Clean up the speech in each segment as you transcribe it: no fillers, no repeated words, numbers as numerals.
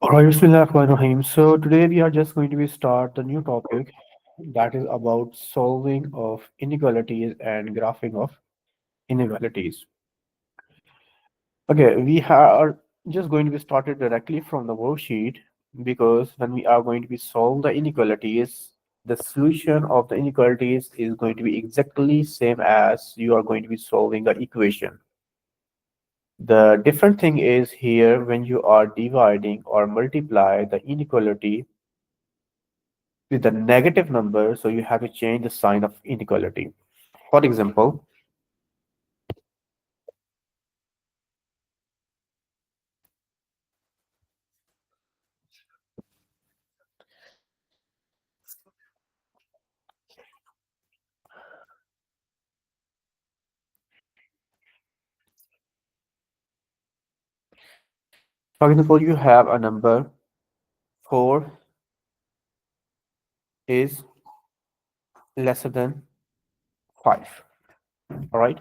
Alright, Bismillahirrahmanirrahim. So today we are just going to be start the new topic that is about solving of inequalities and graphing of inequalities. Okay, we are just going to be started directly from the worksheet because when we are going to be solve the inequalities, the solution of the inequalities is going to be exactly same as you are going to be solving the equation. The different thing is here when you are dividing or multiply the inequality with a negative number, so you have to change the sign of inequality. For example, you have a number 4 is lesser than 5. All right.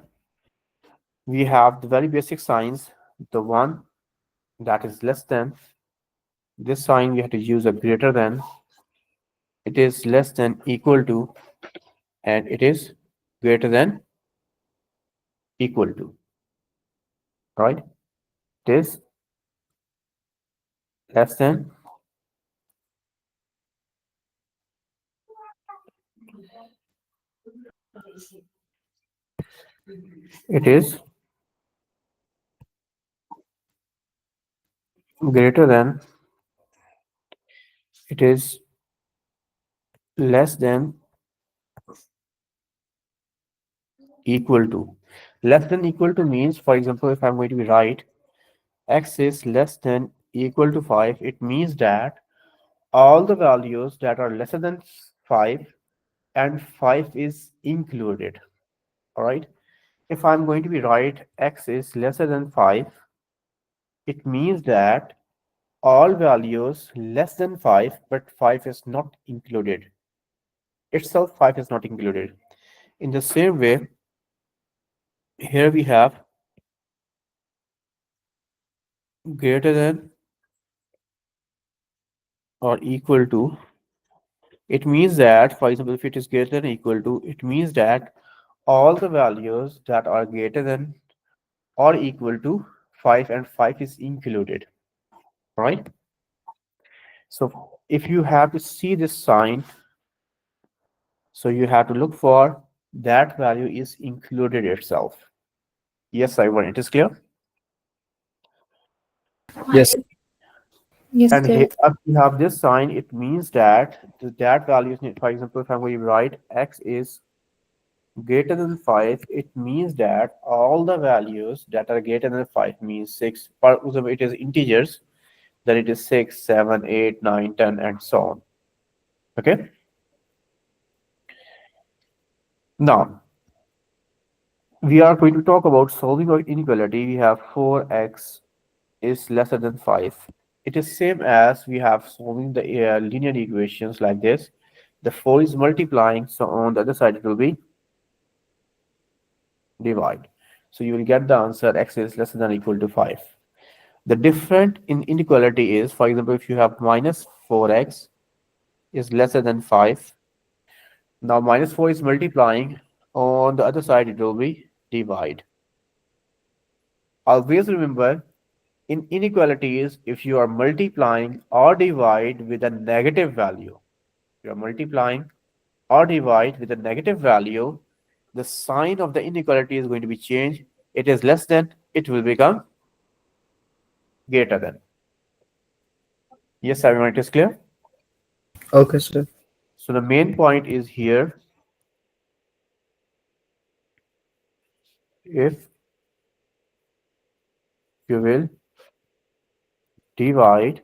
We have the very basic signs. The one that is less than, this sign we have to use a greater than, it is less than equal to, and it is greater than equal to. Right. It is less than, it is greater than, it is less than equal to. Less than equal to means, for example, if I'm going to be right, x is less than equal to 5, it means that all the values that are lesser than 5 and 5 is included. All right. If I'm going to be right, x is lesser than 5, it means that all values less than 5, but 5 is not included. Itself, 5 is not included. In the same way, here we have greater than or equal to. It means that, for example, if it is greater than or equal to, it means that all the values that are greater than or equal to 5 and 5 is included, right? So if you have to see this sign, so you have to look for that value is included itself. Yes, I want it is clear. Yes. Yes, And here sir. you have this sign, it means that that value is, for example, if I'm going to write x is greater than 5, it means that all the values that are greater than 5 means 6. For example, it is integers, then it is 6, 7, 8, 9, 10, and so on. Okay. Now, we are going to talk about solving our inequality. We have 4x is lesser than 5. It is same as we have solving the linear equations like this. The 4 is multiplying, so on the other side it will be divide. So you will get the answer x is less than or equal to 5. The difference in inequality is, for example, if you have minus 4x is lesser than 5. Now minus 4 is multiplying. On the other side, it will be divide. Always remember, in inequalities, if you are multiplying or divide with a negative value, you are multiplying or divide with a negative value, the sign of the inequality is going to be changed. It is less than, it will become greater than. Yes, everyone, it is clear. Okay, sir. So the main point is here, if you will divide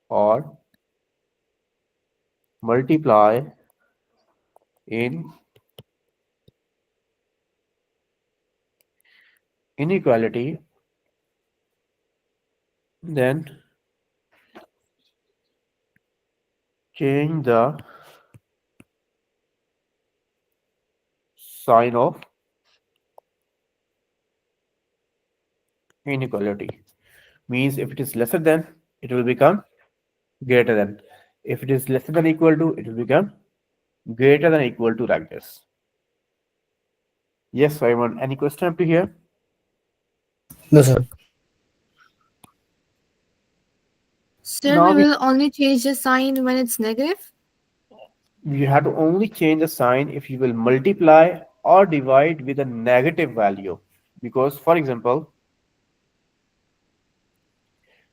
or multiply in inequality, then change the sign of inequality. Means if it is lesser than, it will become greater than. If it is lesser than equal to, it will become greater than equal to, like this. Yes, I want any question up to here? No, sir. Sir, Now we will only change the sign when it's negative? you have to only change the sign if you will multiply or divide with a negative value. Because, for example,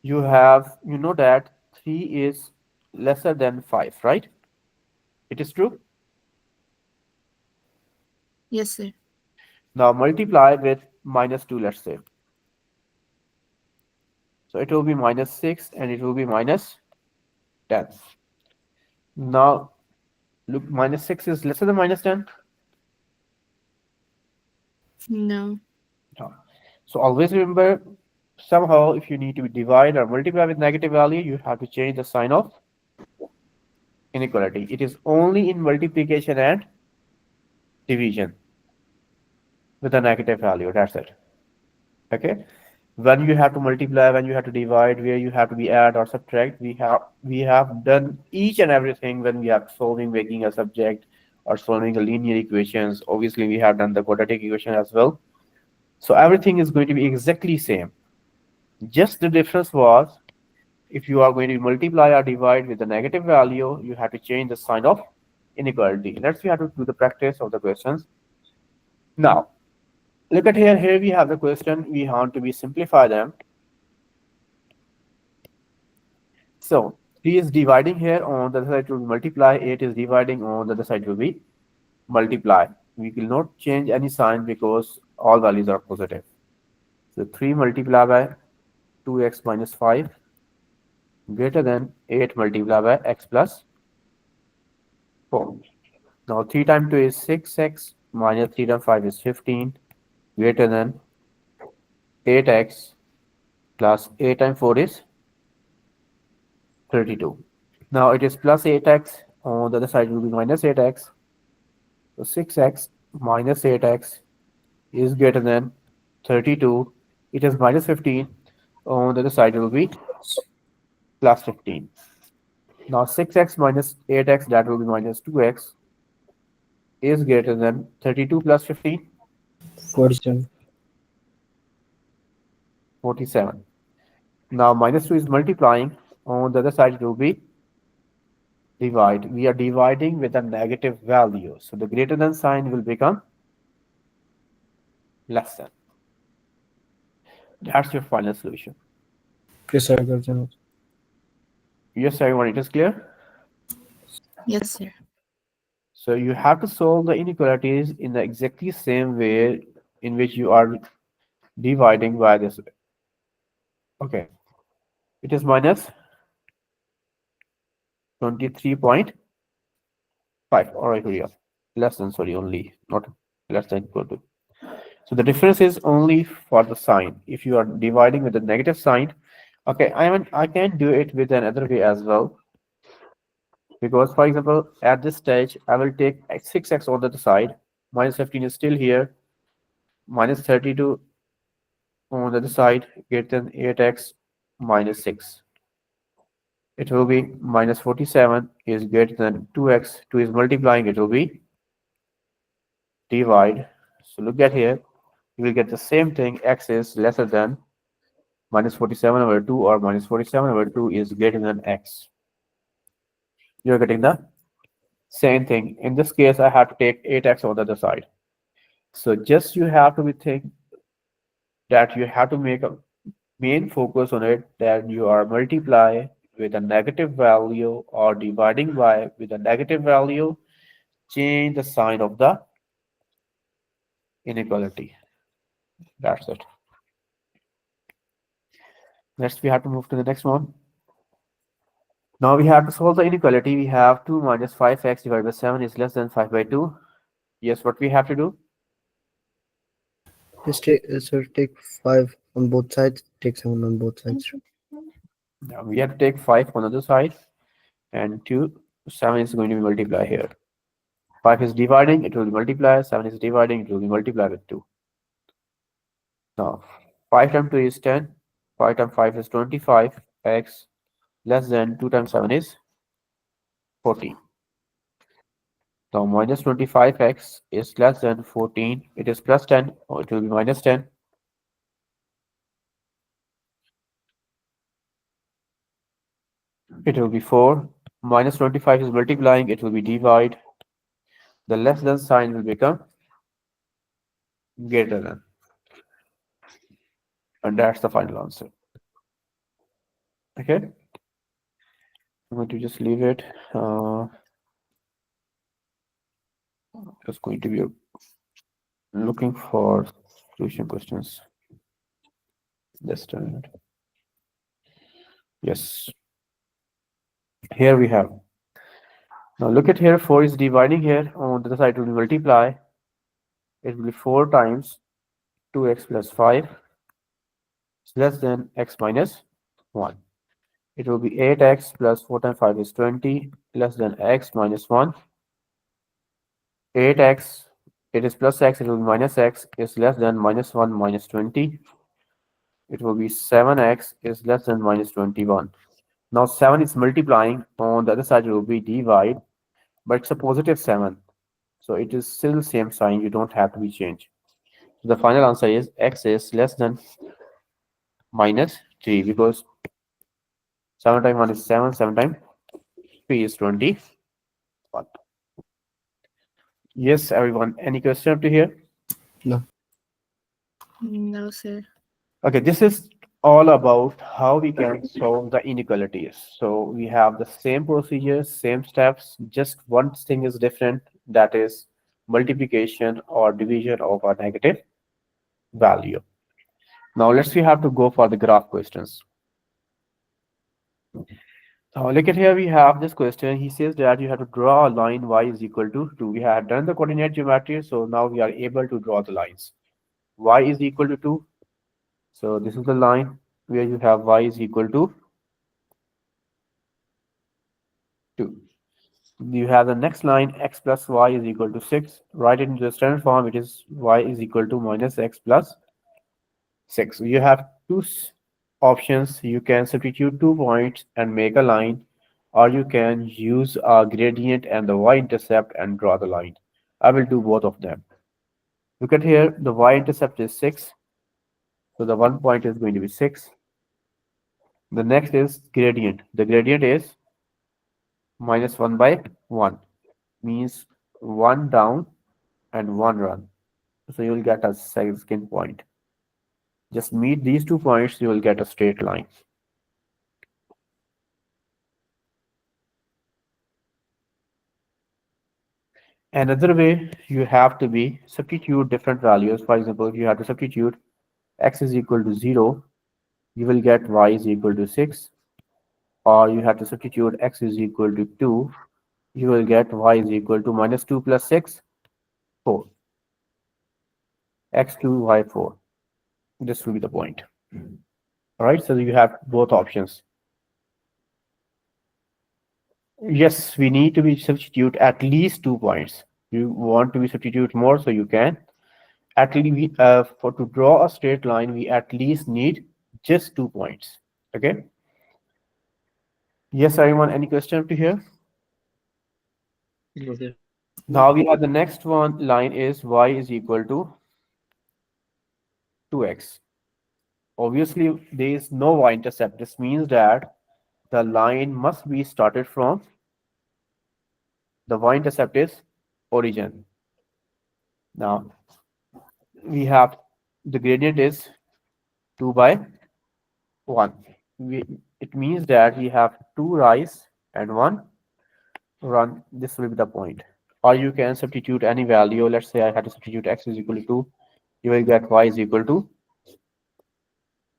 you know that 3 is lesser than 5, right? It is true. Yes, sir. Now multiply with -2, let's say. So it will be -6 and it will be -10. Now look, -6 is lesser than -10. No. No. So always remember, somehow if you need to divide or multiply with negative value, you have to change the sign of inequality. It is only in multiplication and division with a negative value. That's it. Okay. When you have to multiply, when you have to divide, where you have to be add or subtract, we have done each and everything when we are solving, making a subject or solving a linear equations. Obviously, we have done the quadratic equation as well. So everything is going to be exactly same. Just the difference was, if you are going to multiply or divide with a negative value, you have to change the sign of inequality. Let's we have to do the practice of the questions. Now, look at here. Here we have the question. We want to be simplify them. So 3 is dividing here, on the other side will multiply. 8 is dividing, on the other side will be multiply. We will not change any sign because all values are positive. So 3 multiplied by 2x minus 5 greater than 8 multiplied by x plus 4. Now 3 times 2 is 6x minus 3 times 5 is 15 greater than 8x plus 8 times 4 is 32. Now it is plus 8x, on the other side will be minus 8x. So 6x minus 8x is greater than 32. It is minus 15. On the other side will be plus 15. Now 6x minus 8x, that will be minus 2x, is greater than 32 plus 15, 47. 47. Now minus 2 is multiplying. On the other side it will be divide. We are dividing with a negative value. So the greater than sign will become less than. That's your final solution. Yes, sir. I got the note. Yes, everyone, it is clear? Yes, sir. So you have to solve the inequalities in the exactly same way in which you are dividing by this way. Okay, it is minus 23.5. All right, here. Less than, sorry, only, not less than equal to. So the difference is only for the sign. If you are dividing with the negative sign, okay, I can do it with another way as well. Because, for example, at this stage, I will take 6x on the other side. Minus 15 is still here. Minus 32 on the other side, greater than 8x minus 6. It will be minus 47 is greater than 2x. 2 is multiplying, it will be divide. So look at here, you will get the same thing. X is lesser than minus 47 over 2, or minus 47 over 2 is greater than x. You're getting the same thing. In this case, I have to take 8x on the other side. So just you have to be think that you have to make a main focus on it, that you are multiply with a negative value or dividing by with a negative value, change the sign of the inequality. That's it. Next, we have to move to the next one. Now we have to solve the inequality. We have 2 minus 5x divided by 7 is less than 5 by 2. Yes, what we have to do? Just take, sir, take 5 on both sides. Take 7 on both sides. Now we have to take 5 on the other side, and 7 is going to be multiplied here. 5 is dividing, it will be multiplied. 7 is dividing, it will be multiplied with 2. Now 5 times 2 is 10. 5 times 5 is 25. X less than 2 times 7 is 14. Now minus 25x is less than 14. It is plus 10, or it will be minus 10. It will be 4. Minus 25 is multiplying. It will be divide. The less than sign will become greater than. And that's the final answer. Okay. I'm going to just leave it. Just going to be looking for solution questions. This time. Yes. Here we have. Now look at here. 4 is dividing here. On the other side, it will multiply. It will be 4 times 2x plus 5 is less than x minus 1. It will be 8x plus 4 times 5 is 20 less than x minus 1. 8x, it is plus x, it will be minus x is less than minus 1 minus 20. It will be 7x is less than minus 21. Now 7 is multiplying. On the other side, it will be divide, but it's a positive 7. So it is still same sign. You don't have to be changed. So the final answer is x is less than minus 3 because 7 times 1 is 7, 7 times 3 is 21. Yes, everyone. Any question up to here? No. No, sir. Okay, this is all about how we can solve the inequalities. So we have the same procedures, same steps, just one thing is different, that is multiplication or division of a negative value. Now let's see how to go for the graph questions. Now look at here, we have this question. He says that you have to draw a line y is equal to 2. We have done the coordinate geometry, so now we are able to draw the lines. Y is equal to 2. So this is the line where you have y is equal to 2. You have the next line, x plus y is equal to 6. Write it into the standard form. It is y is equal to minus x plus 6. So you have two options. You can substitute 2 points and make a line, or you can use a gradient and the y-intercept and draw the line. I will do both of them. Look at here, the y-intercept is 6. So the one point is going to be 6. The next is gradient. The gradient is minus 1 by 1, means 1 down and 1 run. So you will get a second point. Just meet these 2 points, you will get a straight line. Another way, you have to be substitute different values. For example, if you have to substitute x is equal to 0, you will get y is equal to 6. Or you have to substitute x is equal to 2, you will get y is equal to minus 2 plus 6, 4. x2, y4. This will be the point. All right, so you have both options. Yes, we need to be substitute at least 2 points. You want to be substitute more, so you can. At least we, for to draw a straight line, we at least need just 2 points. Okay. Yes, everyone. Any question up to here? No, sir. Now we have the next one line is y is equal to 2x. Obviously, there is no y-intercept. This means that the line must be started from the y-intercept is origin. Now we have the gradient is 2 by 1. It means that we have 2 rise and 1 run. This will be the point. Or you can substitute any value. Let's say I had to substitute x is equal to 2. You will get y is equal to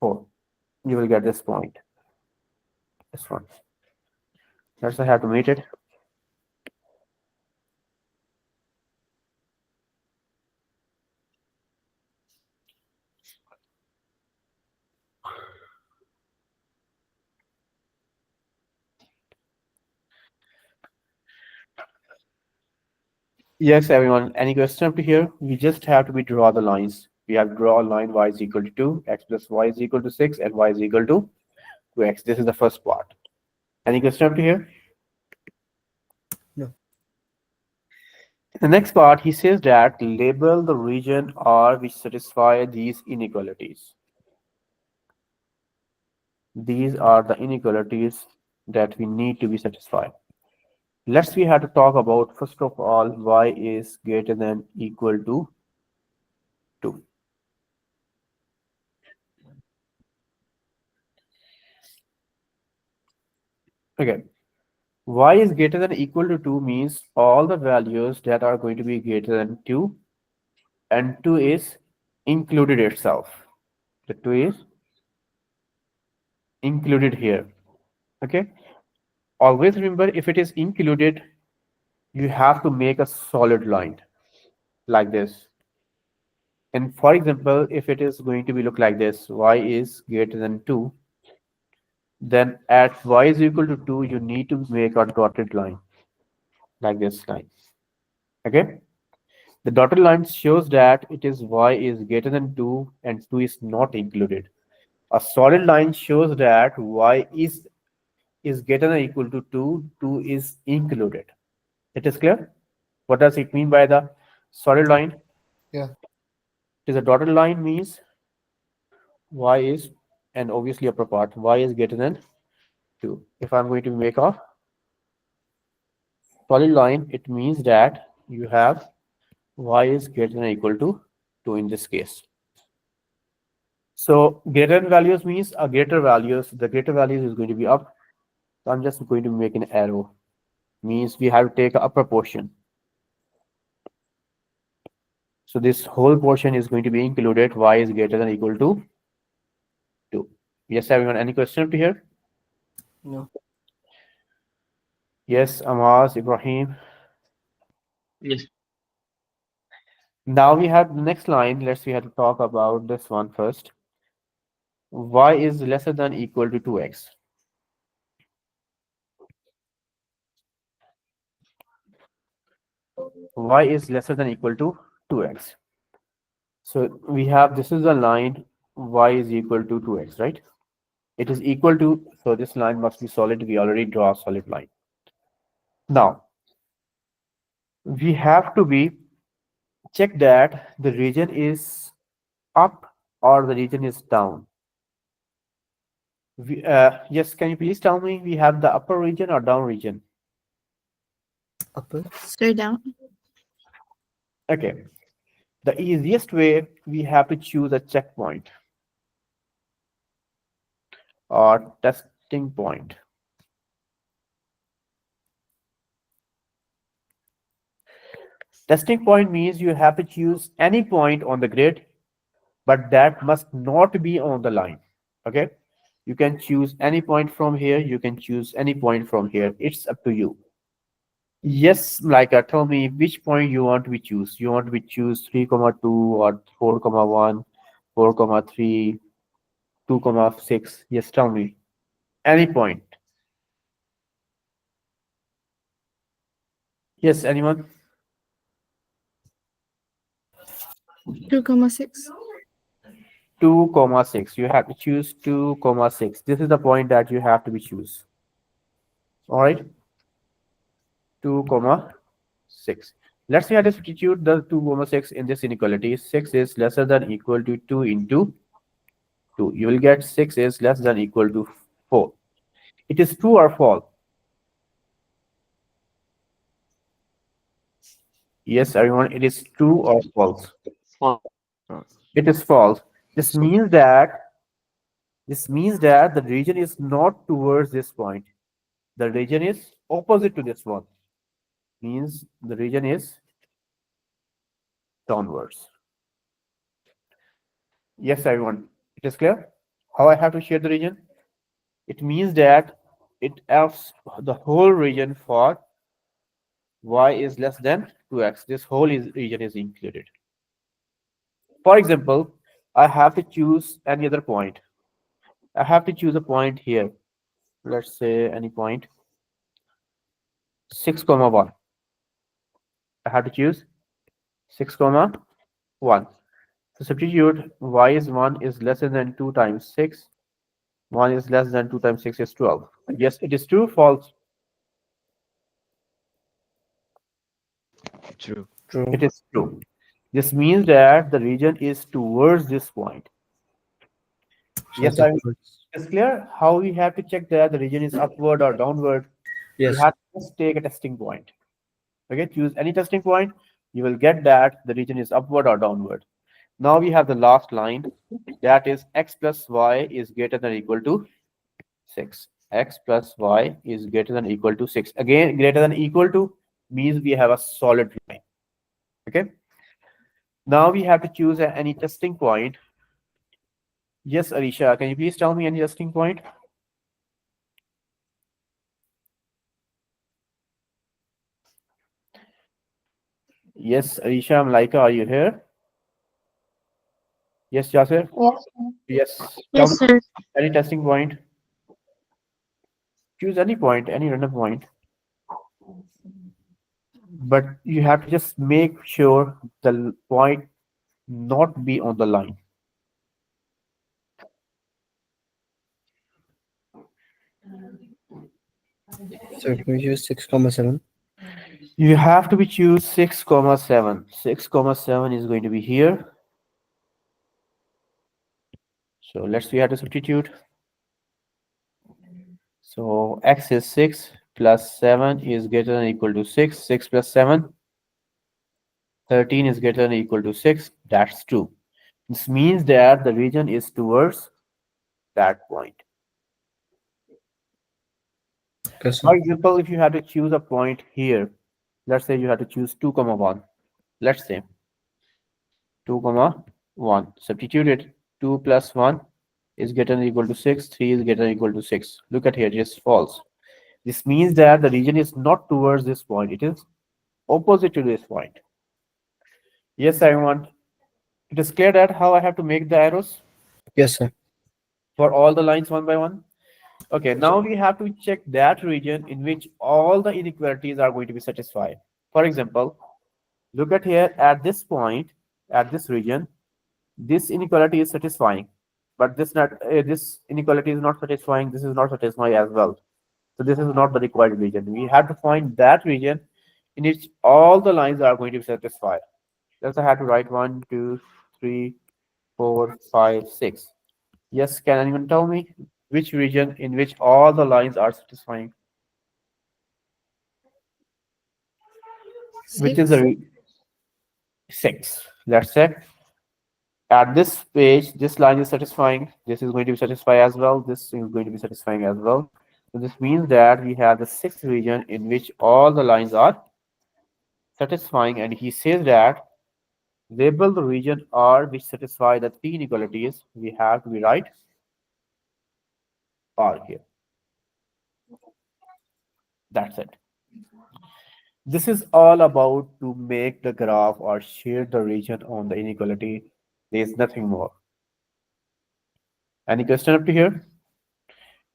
4. You will get this point. This one. That's I have to meet it. Yes, everyone. Any question up to here? We just have to be draw the lines. We have to draw a line y is equal to 2, x plus y is equal to 6, and y is equal to 2x. This is the first part. Any question up to here? No. The next part, he says that label the region R which satisfy these inequalities. These are the inequalities that we need to be satisfied. We have to talk about, first of all, y is greater than equal to 2. Okay, y is greater than equal to 2 means all the values that are going to be greater than 2, and 2 is included itself. The 2 is included here. Okay, always remember, if it is included, you have to make a solid line like this. And for example, if it is going to be look like this, y is greater than 2, then at y is equal to 2, you need to make a dotted line like this line. Okay, the dotted line shows that it is y is greater than 2 and 2 is not included. A solid line shows that y is greater than equal to 2, 2 is included. It is clear? What does it mean by the solid line? Yeah. It is a dotted line means y is, and obviously upper part, y is greater than 2. If I'm going to make a solid line, it means that you have y is greater than equal to 2 in this case. So greater than values means a greater values, the greater values is going to be up. So I'm just going to make an arrow. Means we have to take a upper portion. So this whole portion is going to be included. Y is greater than equal to 2. Yes, everyone, any question up to here? No. Yes, Amaz, Ibrahim. Yes. Now we have the next line. We have to talk about this one first. Y is lesser than equal to 2x. Y is lesser than equal to 2x. So we have, this is the line, y is equal to 2x, right? It is equal to, so this line must be solid. We already draw a solid line. Now, we have to be check that the region is up or the region is down. Yes, can you please tell me, we have the upper region or down region? Upper. Straight down. Okay. The easiest way, we have to choose a checkpoint or testing point. Testing point means you have to choose any point on the grid, but that must not be on the line. Okay, you can choose any point from here, you can choose any point from here, it's up to you. Yes, like tell me which point you want to be choose. You want to be choose 3 comma 2 or 4 comma 1, 4 comma 3, 2 comma 6. Yes, tell me any point. Yes, anyone? 2,6. 2 comma 6, you have to choose 2 comma 6. This is the point that you have to be choose. All right, 2 comma 6. Let's say I substitute the 2 comma 6 in this inequality. 6 is lesser than equal to 2 into 2. You will get 6 is less than equal to 4. It is true or false? Yes, everyone, it is true or false? False. It is false. This So means that the region is not towards this point. The region is opposite to this one. Means the region is downwards. Yes, everyone. It is clear? How I have to share the region? It means that it asks the whole region for y is less than 2x. This whole region is included. For example, I have to choose any other point. I have to choose a point here. Let's say any point 6 comma 1. I have to choose 6 comma 1. So substitute y is 1 is lesser than 2 times 6. 1 is less than 2 times 6 is 12. Yes, it is true, false. True. True. It is true. This means that the region is towards this point. So Yes, it's it's clear how we have to check that the region is upward or downward. We yes. have to just take a testing point. Okay, choose any testing point. You will get that the region is upward or downward. Now we have the last line, that is x plus y is greater than or equal to 6. X plus y is greater than or equal to 6. Again, greater than or equal to means we have a solid line. Okay. Now we have to choose any testing point. Yes, Alicia, can you please tell me any testing point? Yes, Alicia, Malaika, are you here? Yes, Yasir? Yes. Yes. Tell me Yes, sir. any testing point. Choose any point, any random point. But you have to just make sure the point not be on the line. So it means use 6, 7. You have to be choose 6 comma 7. 6 comma 7 is going to be here. So let's see how to substitute. So x is 6 plus 7 is greater than or equal to 6. 6 plus 7, 13 is greater than or equal to 6. That's true. This means that the region is towards that point. Yes, sir. For example, if you had to choose a point here, let's say you had to choose 2 comma 1. Let's say 2 comma 1. Substitute it. 2 plus 1 is greater than or equal to 6. 3 is greater than or equal to 6. Look at here, it is false. This means that the region is not towards this point. It is opposite to this point. Yes, everyone. It is clear that how I have to make the arrows Yes, sir. for all the lines one by one. Okay, now we have to check that region in which all the inequalities are going to be satisfied. For example, look at here at this point, at this region, this inequality is satisfying, but this inequality is not satisfying. This is not satisfying as well. So this is not the required region. We have to find that region in which all the lines are going to be satisfied. Thus, I have to write 1, 2, 3, 4, 5, 6. Yes, can anyone tell me which region in which all the lines are satisfying? Which is the 6. Let's check. At this page, this line is satisfying. This is going to be satisfied as well. This is going to be satisfying as well. So this means that we have the 6th region in which all the lines are satisfying, and he says that label the region R which satisfy the 3 inequalities. We have to be right R here. That's it. This is all about to make the graph or shade the region on the inequality. There is nothing more. Any question up to here?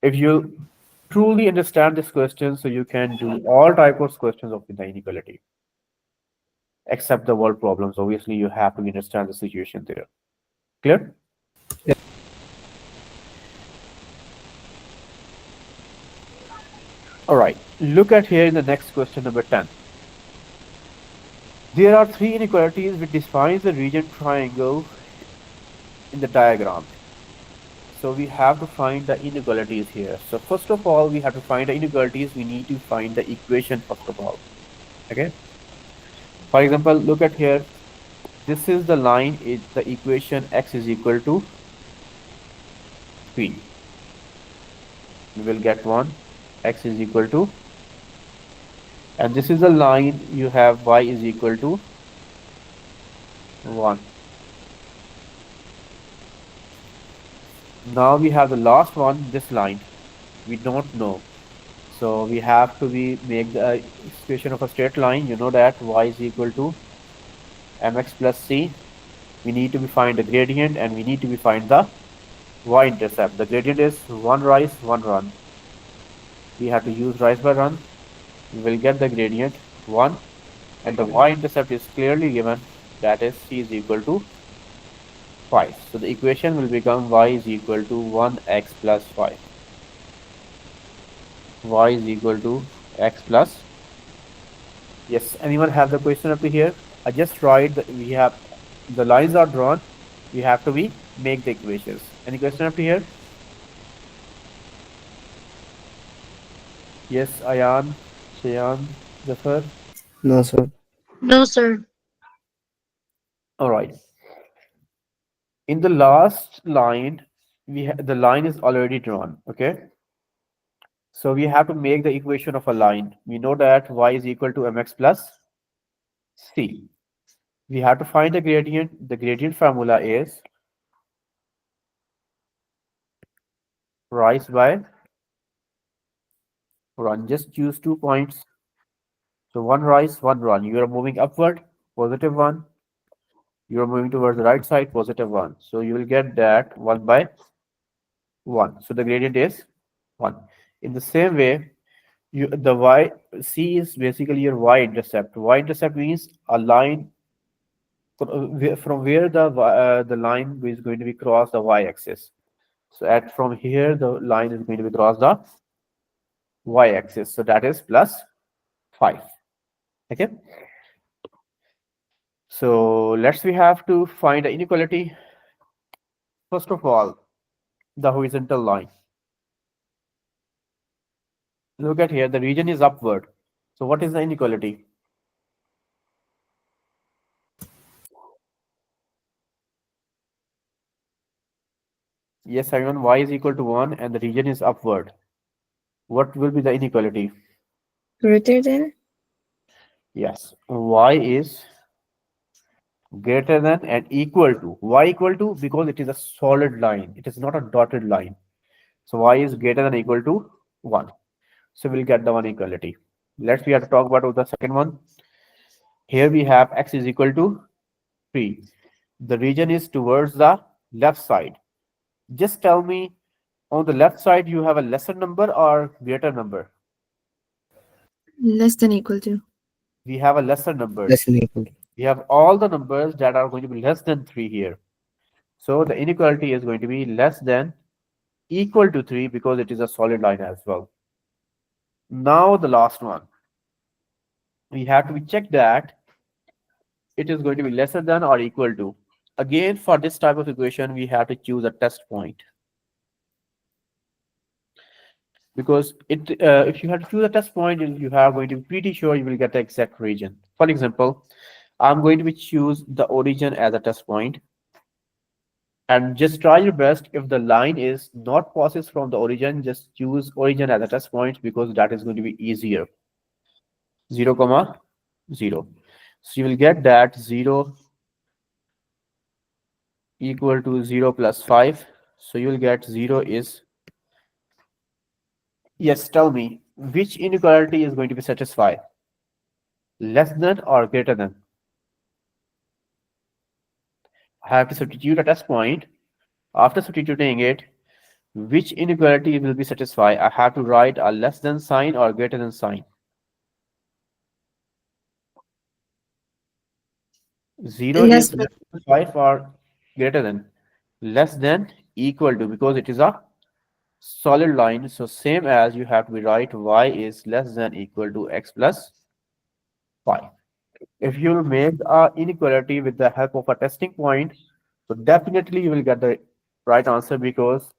If you truly understand this question, so you can do all types of questions of the inequality, except the word problems. Obviously, you have to understand the situation there. Clear? Yeah. All right. Look at here in the next question, number 10. There are 3 inequalities which defines the region triangle in the diagram. So we have to find the inequalities here. So first of all, we have to find the inequalities. We need to find the equation first of all. Okay. For example, look at here. This is the line. Is the equation x is equal to 3. We will get 1. X is equal to, and this is the line. You have y is equal to 1. Now we have the last one, this line. We don't know. So we have to make the equation of a straight line. You know that y is equal to mx plus c. We need to find the gradient, and we need to find the y-intercept. The gradient is 1 rise, 1 run. We have to use rise by run. We will get the gradient 1, and the y-intercept is clearly given. That is c is equal to 5. So the equation will become y is equal to 1x plus 5. Y is equal to x plus. Yes, anyone have the question up to here? I just write that we have the lines are drawn. We have to be make the equations. Any question up to here? Yes, Ayan, Shayan, Zafar. No, sir. No, sir. All right. In the last line, the line is already drawn. Okay. So we have to make the equation of a line. We know that y is equal to mx plus c. We have to find the gradient. The gradient formula is rise by run. Just choose 2 points. So one rise, one run. You are moving upward, positive one. You are moving towards the right side, positive one. So you will get that 1 by 1. So the gradient is 1. In the same way, the y c is basically your y-intercept. Y-intercept means a line from where the line is going to be cross the y-axis. So at from here the line is going to be cross the y-axis. So that is plus 5. Okay. So let's we have to find the inequality. First of all, the horizontal line. Look at here, the region is upward. So what is the inequality? Yes, everyone, y is equal to 1 and the region is upward. What will be the inequality? Greater than? Yes, y is greater than and equal to. Y equal to because it is a solid line. It is not a dotted line. So y is greater than or equal to 1. So we'll get the one equality. We have to talk about the second one. Here we have x is equal to 3. The region is towards the left side. Just tell me, on the left side you have a lesser number or greater number? Less than equal to. We have a lesser number. Less than equal. We have all the numbers that are going to be less than 3 here. So the inequality is going to be less than equal to 3 because it is a solid line as well. Now the last one. We have to be check that it is going to be lesser than or equal to. Again, for this type of equation, we have to choose a test point. Because if you have to choose a test point, you are going to be pretty sure you will get the exact region. For example, I'm going to be choose the origin as a test point. And just try your best. If the line is not passes from the origin, just choose origin as a test point because that is going to be easier. 0, comma 0. So you will get that 0 equal to 0 plus 5. So you will get 0 is, yes, tell me, which inequality is going to be satisfied? Less than or greater than? I have to substitute a test point. After substituting it, which inequality will be satisfied? I have to write a less than sign or greater than sign. 0 Less is than. less than 5 or greater than? Less than equal to because it is a solid line. So same as you have to be write y is less than equal to x plus 5. If you will make a inequality with the help of a testing point, so definitely you will get the right answer because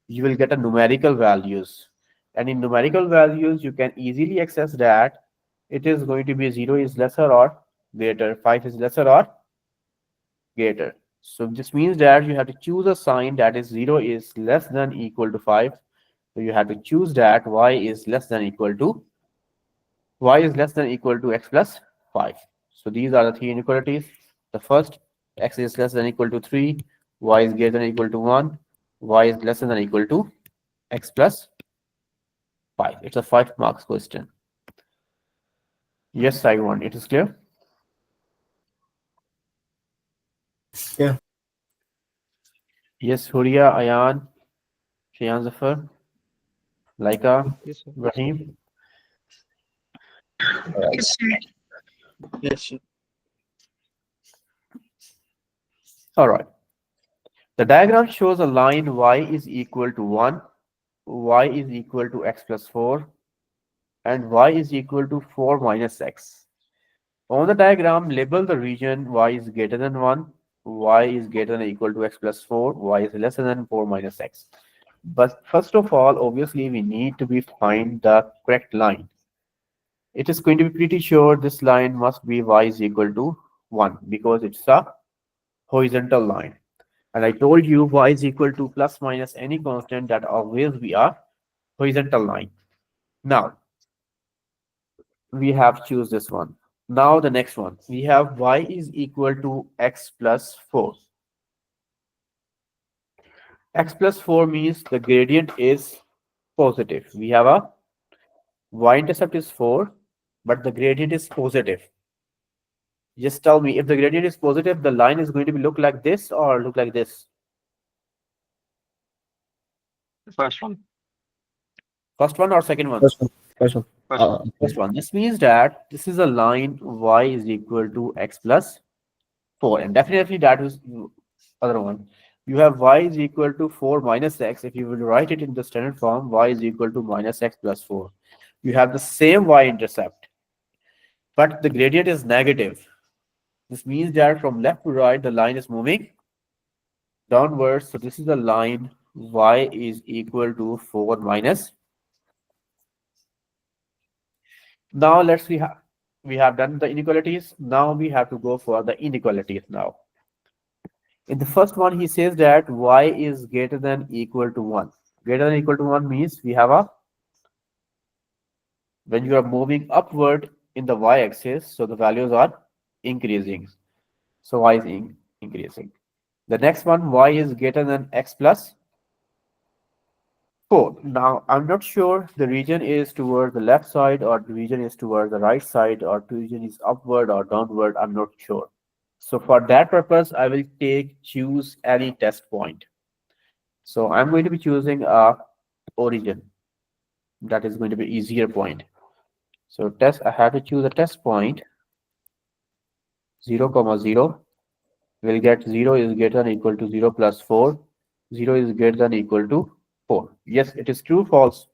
you will get a numerical values. And in numerical values, you can easily access that it is going to be 0 is lesser or greater, 5 is lesser or greater. So this means that you have to choose a sign that is 0 is less than equal to 5. So you have to choose that y is less than equal to x plus 5. So these are the three inequalities. The first, x is less than equal to 3, y is greater than equal to 1, y is less than equal to x plus 5. It's a 5 marks question. Yes, Saigon, it is clear? Yeah. Yes, Huria, Ayan, Shayan Zafar, Laika, Yes, sir. Rahim. All right. Yes, sir. Yes, sir. All right. The diagram shows a line y is equal to 1, y is equal to x plus 4, and y is equal to 4 minus x. On the diagram, label the region y is greater than 1, y is greater than or equal to x plus 4, y is less than 4 minus x. But first of all, obviously, we need to find the correct line. It is going to be pretty sure this line must be y is equal to 1 because it's a horizontal line. And I told you y is equal to plus minus any constant that always be a horizontal line. Now, we have choose this one. Now the next one, we have y is equal to x plus 4. X plus 4 means the gradient is positive. We have a y-intercept is 4, but the gradient is positive. Just tell me, if the gradient is positive, the line is going to be look like this or look like this? First one. First one or second one? First one. First one. First one. First one. This means that this is a line y is equal to x plus 4. And definitely that is other one. You have y is equal to 4 minus x. If you will write it in the standard form, y is equal to minus x plus 4. You have the same y-intercept, but the gradient is negative. This means that from left to right, the line is moving downwards. So this is the line y is equal to 4 minus. Now let's see how we have done the inequalities. Now we have to go for the inequalities now. In the first one, he says that y is greater than equal to 1. Greater than equal to 1 means we have a, when you are moving upward in the y-axis, so the values are increasing. So y is increasing. The next one, y is greater than x plus 4. Now, I'm not sure the region is towards the left side or the region is towards the right side or the region is upward or downward. I'm not sure. So for that purpose, I will choose any test point. So I'm going to be choosing a origin. That is going to be easier point. So I have to choose a test point 0, 0. We'll get 0 is greater than equal to 0 plus 4. 0 is greater than equal to 4. Yes, it is true, false.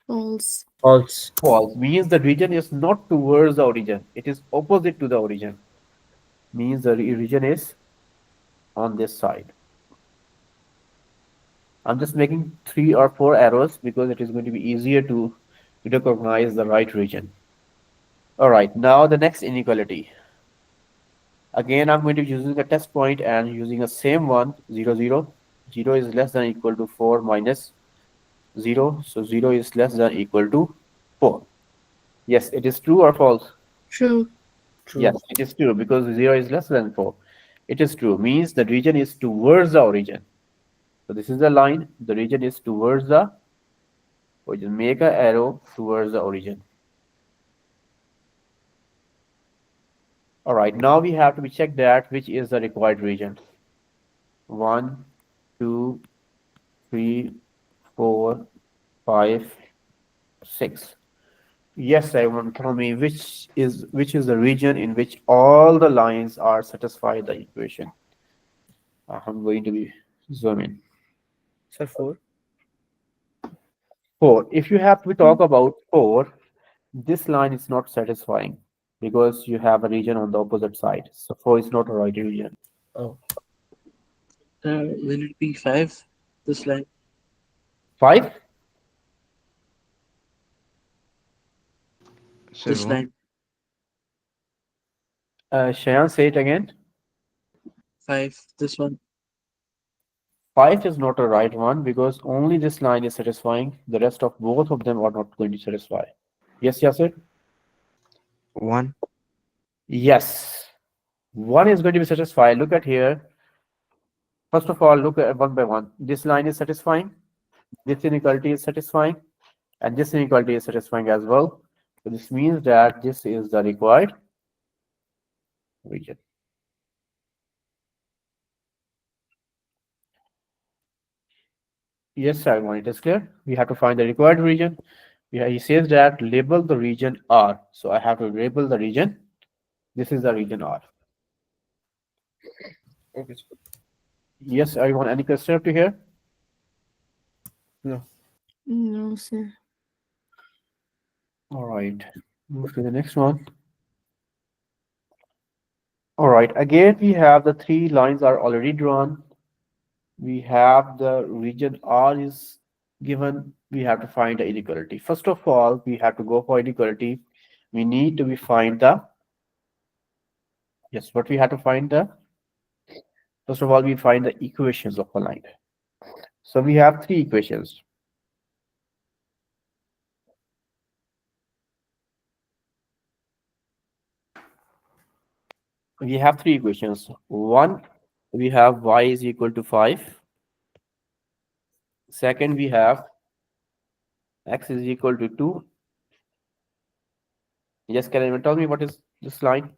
False. False. False means the region is not towards the origin. It is opposite to the origin. Means the region is on this side. I'm just making 3 or 4 arrows because it is going to be easier to recognize the right region. All right, now the next inequality. Again, I'm going to be using a test point and using a same one, 0, 0. 0 is less than equal to 4 minus 0. So 0 is less than equal to 4. Yes, it is true or false? True. True. Yes, it is true because 0 is less than 4. It is true, means the region is towards the origin. So this is the line, the region is towards the origin. Make an arrow towards the origin. All right, now we have to be check that which is the required region. 1, 2, 3, 4, 5, 6. Yes, I want to tell me which is the region in which all the lines are satisfied the equation. I'm going to be zoom in. Sir, 4. 4. If you have to talk about 4, this line is not satisfying because you have a region on the opposite side. So 4 is not a right region. Oh. Will it be 5? This line? 5? This line? Shayan, say it again. 5. This one? 5 is not a right one because only this line is satisfying. The rest of both of them are not going to satisfy. Yes, Yasir? 1. Yes. 1 is going to be satisfied. Look at here. First of all, look at one by one. This line is satisfying. This inequality is satisfying. And this inequality is satisfying as well. So this means that this is the required region. Yes, Salman, it is clear. We have to find the required region. He says that label the region R. So I have to label the region. This is the region R. Okay, sir. Yes, everyone, any question up to here? No. No, sir. All right, move to the next one. All right, again, we have the three lines are already drawn. We have the region R is given. We have to find the inequality. First of all, we have to go for inequality. We need to be find the, yes, what we have to find the, first of all, we find the equations of a line. So we have three equations. We have three equations. One, we have y is equal to 5. Second, we have x is equal to 2. Yes, can anyone tell me what is this line?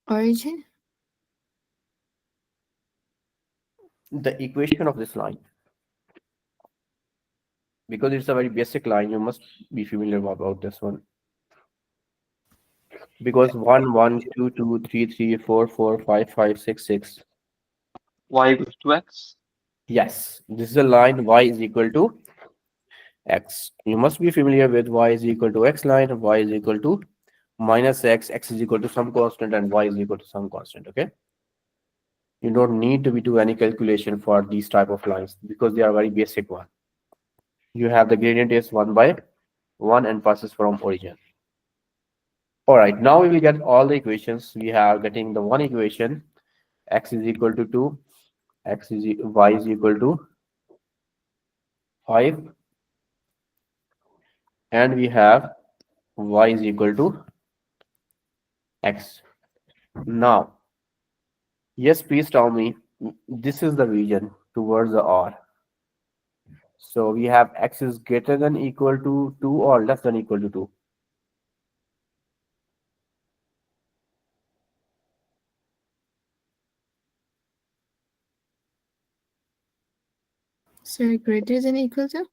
Origin? The equation of this line. Because it's a very basic line, you must be familiar about this one. Because 1, 1, 2, 2, 3, 3, 4, 4, 5, 5, 6, 6. Y equals to x. Yes, this is a line y is equal to x. You must be familiar with y is equal to x line, y is equal to minus x, x is equal to some constant, and y is equal to some constant, okay? You don't need to be do any calculation for these type of lines because they are very basic one. You have the gradient is 1 by 1 and passes from origin. All right, now we will get all the equations. We are getting the one equation, x is equal to 2, y is equal to 5, and we have y is equal to x. Now, yes, please tell me, this is the region towards the R. So we have x is greater than equal to 2 or less than equal to 2. Sir, greater than equal to?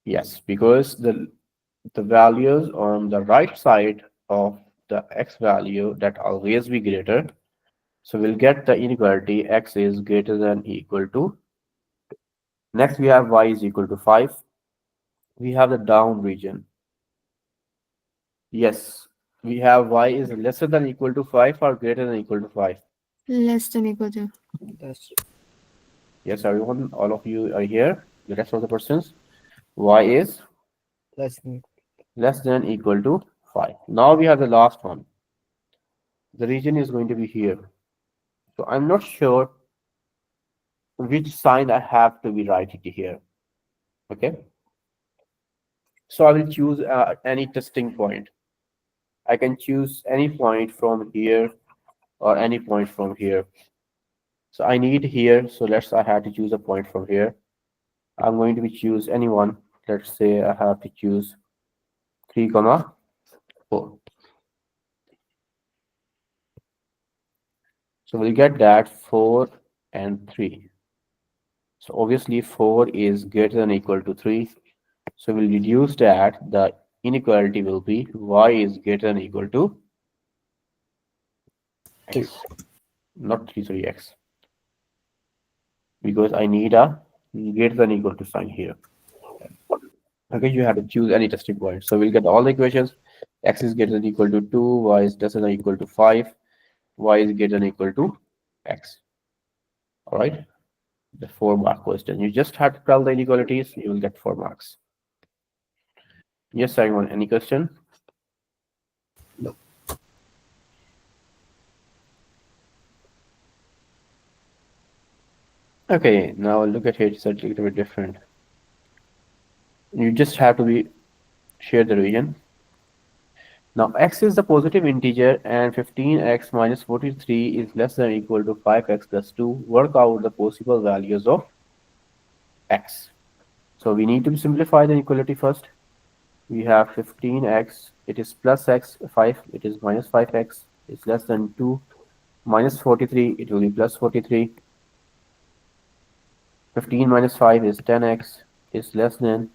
Yes, because the values on the right side of the x value that always be greater. So we'll get the inequality x is greater than equal to. Next we have y is equal to 5. We have the down region. Yes, we have y is lesser than equal to 5 or greater than equal to 5. Less than equal to. That's Yes, everyone, all of you are here. The rest of the persons, y is less than. less than equal to 5. Now we have the last one. The region is going to be here. So I'm not sure which sign I have to be writing here. Okay. So I will choose any testing point. I can choose any point from here or any point from here. So I need here. So I have to choose a point from here. I'm going to be choose anyone. Let's say I have to choose 3, 4. So we'll get that 4 and 3. So obviously 4 is greater than equal to 3. So we'll reduce that. The inequality will be y is greater than equal to x. Not 3, sorry, x. Because I need a greater than equal to sign here. Okay, you have to choose any testing point. So we'll get all the equations. X is greater than equal to 2, y is less than equal to 5, y is greater than equal to x. All right, the 4-mark question. You just have to tell the inequalities, you will get 4 marks. Yes, Simon, any question? No. Okay, now look at here, it's a little bit different. You just have to be share the region. Now x is the positive integer and 15x minus 43 is less than or equal to 5x plus 2. Work out the possible values of x. So we need to simplify the inequality first. We have 15x, it is plus x, 5, it is minus 5x, it's less than 2, minus 43, it will be plus 43. 15 minus 5 is 10x, is less than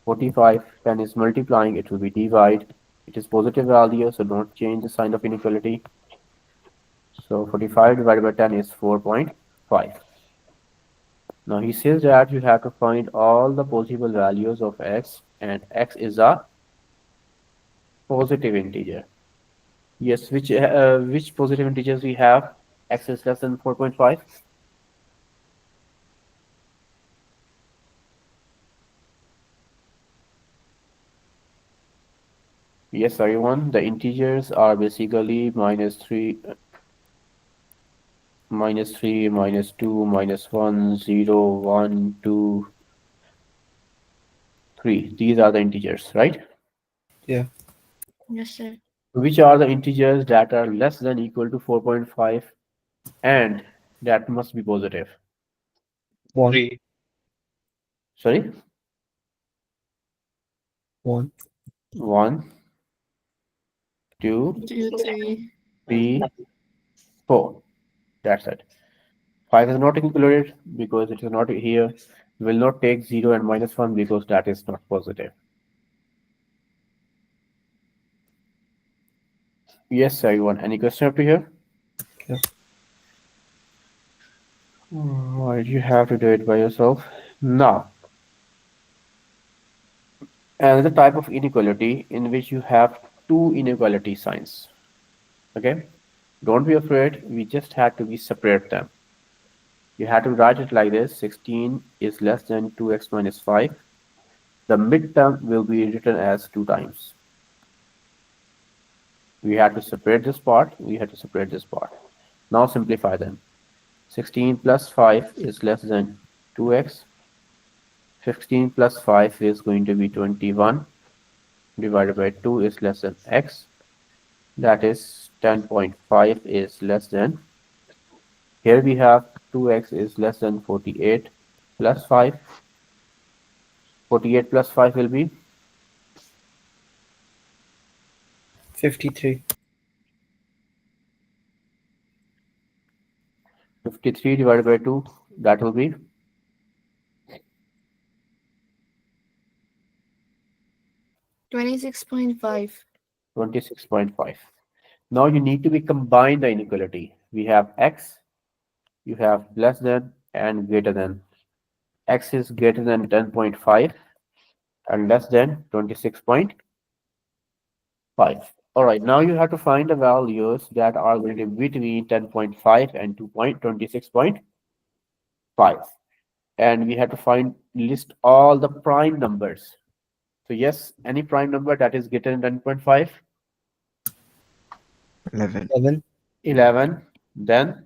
45, 10 is multiplying, it will be divide. It is positive value, so don't change the sign of inequality. So 45 divided by 10 is 4.5. Now he says that you have to find all the possible values of x, and x is a positive integer. Yes, which positive integers we have? X is less than 4.5. Yes, everyone. The integers are basically -3, -2, -1, 0, 1, 2, 3. These are the integers, right? Yeah. Yes, sir. Which are the integers that are less than equal to 4.5 and that must be positive? 1, 3, Sorry? 1, 1, 2, 2, 3. 3, 4. That's it. 5 is not included because it is not here. We will not take 0 and -1 because that is not positive. Yes, everyone. Any question up to here? yeah. Why do you have to do it by yourself? Now, another type of inequality in which you have two inequality signs. Okay? Don't be afraid. We just had to be separate them. You have to write it like this. 16 is less than 2x minus 5. The midterm will be written as 2 times. We had to separate this part. We had to separate this part. Now simplify them. 16 plus 5 is less than 2x. 16 plus 5 is going to be 21 divided by 2 is less than x. That is 10.5 is less than. Here we have 2x is less than 48 plus 5. 48 plus 5 will be 53. 53 divided by 2. That will be 26.5. 26.5. Now you need to be combine the inequality. We have x, you have less than and greater than. X is greater than 10.5 and less than 26.5. All right, now you have to find the values that are going to be between 10.5 and 2.26.5. And we have to list all the prime numbers. So yes, any prime number that is greater than 10.5, 11, 11, 11, then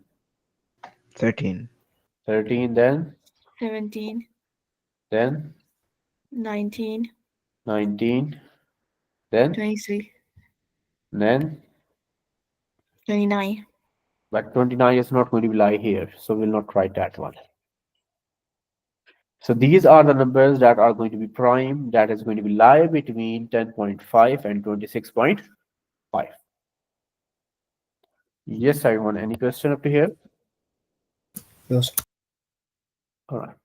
13, 13, then 17. 19. 19, then 23. 29. but 29 is not going to lie here, so we'll not write that one. So these are the numbers that are going to be prime, that is going to be lie between 10.5 and 26.5. Yes, everyone. Any question up to here? yes. All right.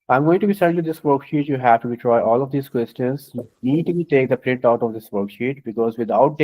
I'm going to be sending you this worksheet. You have to try all of these questions. You need to take the print out of this worksheet because without